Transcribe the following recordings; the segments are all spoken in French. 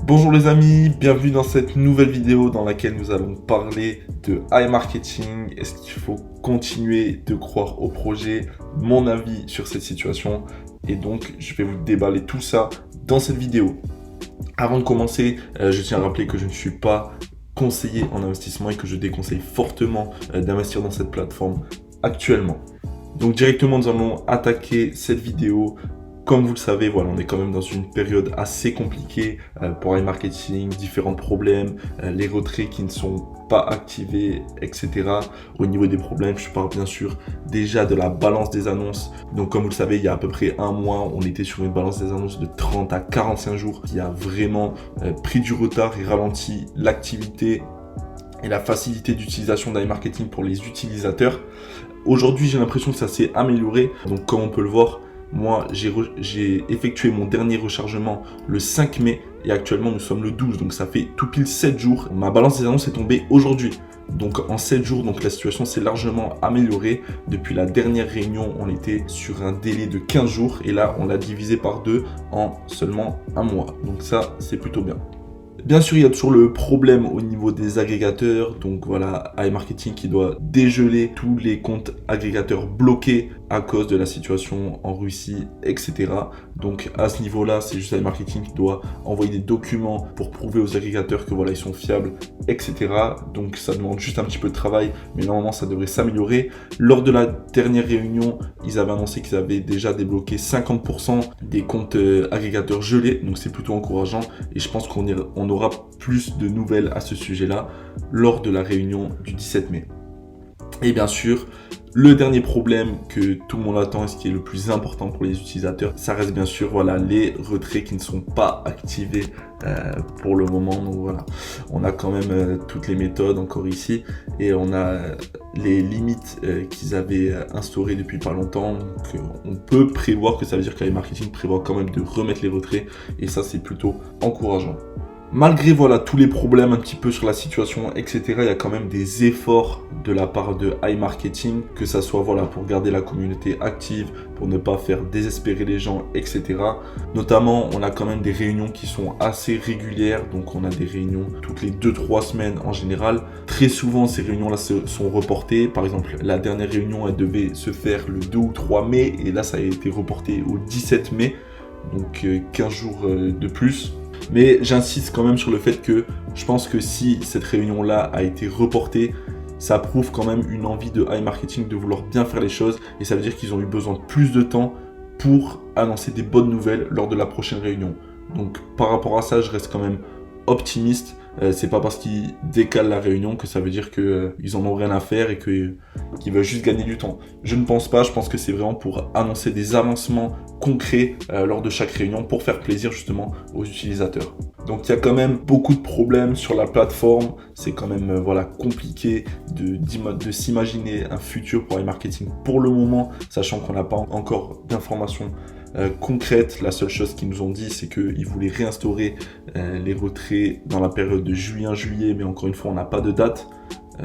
Bonjour les amis, bienvenue dans cette nouvelle vidéo dans laquelle nous allons parler de iMarketing. Est-ce qu'il faut continuer de croire au projet? Mon avis sur cette situation. Et donc, je vais vous déballer tout ça dans cette vidéo. Avant de commencer, je tiens à rappeler que je ne suis pas conseiller en investissement et que je déconseille fortement d'investir dans cette plateforme actuellement. Donc directement, nous allons attaquer cette vidéo. Comme vous le savez, voilà, on est quand même dans une période assez compliquée pour iMarketing, différents problèmes, les retraits qui ne sont pas activés, etc. Au niveau des problèmes, je parle bien sûr déjà de la balance des annonces. Donc comme vous le savez, il y a à peu près un mois, on était sur une balance des annonces de 30 à 45 jours qui a vraiment pris du retard et ralenti l'activité et la facilité d'utilisation d'iMarketing pour les utilisateurs. Aujourd'hui, j'ai l'impression que ça s'est amélioré. Donc comme on peut le voir, moi, j'ai effectué mon dernier rechargement le 5 mai et actuellement nous sommes le 12, donc ça fait tout pile 7 jours. Ma balance des annonces est tombée aujourd'hui. Donc en 7 jours, donc la situation s'est largement améliorée. Depuis la dernière réunion, on était sur un délai de 15 jours et là, on l'a divisé par 2 en seulement un mois. Donc ça, c'est plutôt bien. Bien sûr, il y a toujours le problème au niveau des agrégateurs. Donc voilà, iMarketing qui doit dégeler tous les comptes agrégateurs bloqués à cause de la situation en Russie, etc. Donc à ce niveau-là, c'est juste iMarketing qui doit envoyer des documents pour prouver aux agrégateurs que voilà, ils sont fiables, etc. Donc ça demande juste un petit peu de travail, mais normalement ça devrait s'améliorer. Lors de la dernière réunion, ils avaient annoncé qu'ils avaient déjà débloqué 50% des comptes agrégateurs gelés. Donc c'est plutôt encourageant et je pense qu'on aura plus de nouvelles à ce sujet-là lors de la réunion du 17 mai. Et bien sûr, le dernier problème que tout le monde attend et ce qui est le plus important pour les utilisateurs, ça reste bien sûr voilà, les retraits qui ne sont pas activés pour le moment. Donc voilà, on a quand même toutes les méthodes encore ici et on a les limites qu'ils avaient instaurées depuis pas longtemps. Donc on peut prévoir que ça veut dire que iMarketing prévoit quand même de remettre les retraits et ça c'est plutôt encourageant. Malgré voilà, tous les problèmes un petit peu sur la situation, etc., il y a quand même des efforts de la part de iMarketing, que ça soit voilà, pour garder la communauté active, pour ne pas faire désespérer les gens, etc. Notamment, on a quand même des réunions qui sont assez régulières, donc on a des réunions toutes les 2-3 semaines en général. Très souvent, ces réunions-là sont reportées. Par exemple, la dernière réunion, elle devait se faire le 2 ou 3 mai, et là, ça a été reporté au 17 mai, donc 15 jours de plus. Mais j'insiste quand même sur le fait que je pense que si cette réunion-là a été reportée, ça prouve quand même une envie de iMarketing de vouloir bien faire les choses et ça veut dire qu'ils ont eu besoin de plus de temps pour annoncer des bonnes nouvelles lors de la prochaine réunion. Donc par rapport à ça, je reste quand même optimiste. C'est pas parce qu'ils décalent la réunion que ça veut dire qu'ils en ont rien à faire et qu'ils veulent juste gagner du temps. Je ne pense pas, je pense que c'est vraiment pour annoncer des avancements concrets lors de chaque réunion pour faire plaisir justement aux utilisateurs. Donc il y a quand même beaucoup de problèmes sur la plateforme, c'est quand même voilà, compliqué de s'imaginer un futur pour iMarketing pour le moment, sachant qu'on n'a pas encore d'informations concrète. La seule chose qu'ils nous ont dit, c'est qu'ils voulaient réinstaurer les retraits dans la période de juillet, mais encore une fois, on n'a pas de date.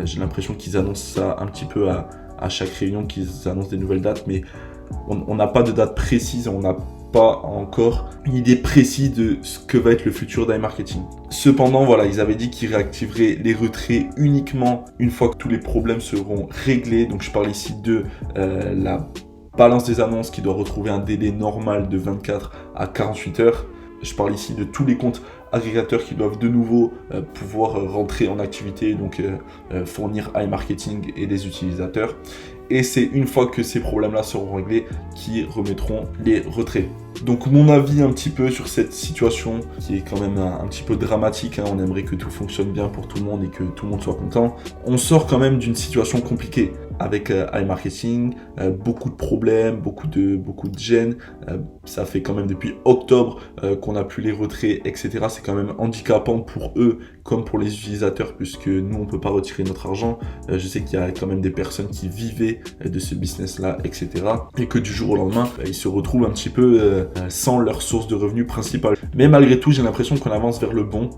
J'ai l'impression qu'ils annoncent ça un petit peu à chaque réunion, qu'ils annoncent des nouvelles dates, mais on n'a pas de date précise, on n'a pas encore une idée précise de ce que va être le futur d'iMarketing. Cependant, voilà, ils avaient dit qu'ils réactiveraient les retraits uniquement une fois que tous les problèmes seront réglés. Donc je parle ici de la balance des annonces qui doit retrouver un délai normal de 24 à 48 heures. Je parle ici de tous les comptes agrégateurs qui doivent de nouveau pouvoir rentrer en activité, donc fournir iMarketing et les utilisateurs. Et c'est une fois que ces problèmes-là seront réglés qu'ils remettront les retraits. Donc mon avis un petit peu sur cette situation qui est quand même un petit peu dramatique, hein. On aimerait que tout fonctionne bien pour tout le monde et que tout le monde soit content. On sort quand même d'une situation compliquée avec iMarketing, beaucoup de problèmes, beaucoup de gêne. Ça fait quand même depuis octobre qu'on n'a plus les retraits, etc. C'est quand même handicapant pour eux comme pour les utilisateurs puisque nous on peut pas retirer notre argent. Je sais qu'il y a quand même des personnes qui vivaient de ce business-là, etc. Et que du jour au lendemain, ils se retrouvent un petit peu sans leur source de revenus principale. Mais malgré tout, j'ai l'impression qu'on avance vers le bon.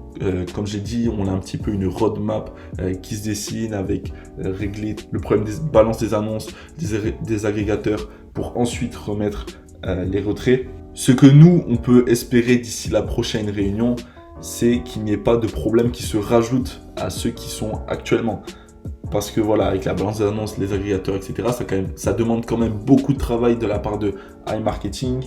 Comme j'ai dit, on a un petit peu une roadmap qui se dessine avec régler le problème des balances des annonces, des agrégateurs pour ensuite remettre les retraits. Ce que nous, on peut espérer d'ici la prochaine réunion, c'est qu'il n'y ait pas de problème qui se rajoutent à ceux qui sont actuellement. Parce que voilà, avec la balance d'annonces, les agrégateurs, etc., ça demande quand même beaucoup de travail de la part de iMarketing.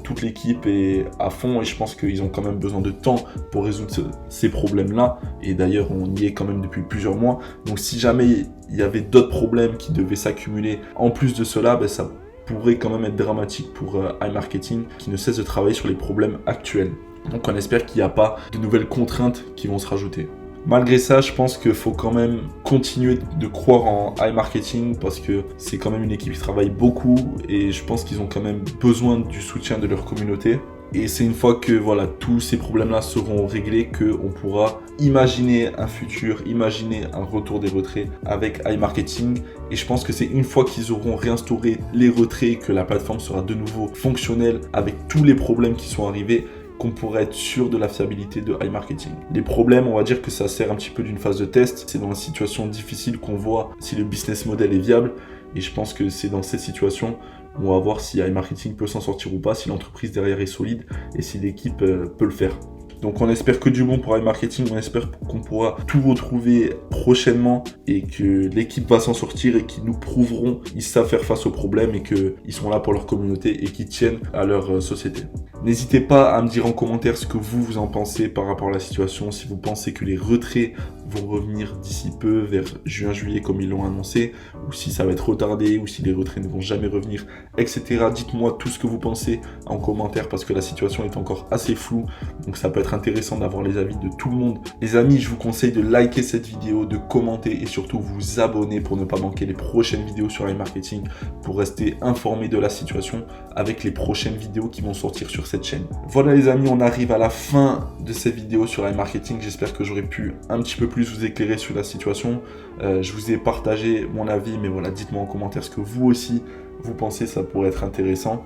Toute l'équipe est à fond et je pense qu'ils ont quand même besoin de temps pour résoudre ces problèmes-là. Et d'ailleurs, on y est quand même depuis plusieurs mois. Donc si jamais il y avait d'autres problèmes qui devaient s'accumuler en plus de cela, ça pourrait quand même être dramatique pour iMarketing qui ne cesse de travailler sur les problèmes actuels. Donc on espère qu'il n'y a pas de nouvelles contraintes qui vont se rajouter. Malgré ça, je pense qu'il faut quand même continuer de croire en iMarketing parce que c'est quand même une équipe qui travaille beaucoup et je pense qu'ils ont quand même besoin du soutien de leur communauté. Et c'est une fois que voilà, tous ces problèmes-là seront réglés qu'on pourra imaginer un futur, imaginer un retour des retraits avec iMarketing. Et je pense que c'est une fois qu'ils auront réinstauré les retraits, que la plateforme sera de nouveau fonctionnelle avec tous les problèmes qui sont arrivés, qu'on pourrait être sûr de la fiabilité de iMarketing. Les problèmes, on va dire que ça sert un petit peu d'une phase de test. C'est dans la situation difficile qu'on voit si le business model est viable. Et je pense que c'est dans ces situations où on va voir si iMarketing peut s'en sortir ou pas, si l'entreprise derrière est solide et si l'équipe peut le faire. Donc on espère que du bon pour iMarketing, on espère qu'on pourra tout retrouver prochainement et que l'équipe va s'en sortir et qu'ils nous prouveront qu'ils savent faire face aux problèmes et qu'ils sont là pour leur communauté et qu'ils tiennent à leur société. N'hésitez pas à me dire en commentaire ce que vous en pensez par rapport à la situation, si vous pensez que les retraits vont revenir d'ici peu, vers juin-juillet comme ils l'ont annoncé, ou si ça va être retardé, ou si les retraits ne vont jamais revenir, etc. Dites-moi tout ce que vous pensez en commentaire parce que la situation est encore assez floue, donc ça peut être intéressant d'avoir les avis de tout le monde. Les amis, je vous conseille de liker cette vidéo, de commenter et surtout vous abonner pour ne pas manquer les prochaines vidéos sur iMarketing, pour rester informé de la situation avec les prochaines vidéos qui vont sortir sur cette chaîne. Voilà les amis, on arrive à la fin de cette vidéo sur iMarketing. J'espère que j'aurais pu un petit peu plus vous éclairer sur la situation. Je vous ai partagé mon avis, mais voilà, dites-moi en commentaire ce que vous aussi vous pensez, ça pourrait être intéressant.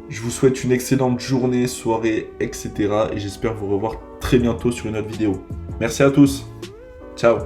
Je vous souhaite une excellente journée, soirée, etc. Et j'espère vous revoir très bientôt sur une autre vidéo. Merci à tous. Ciao.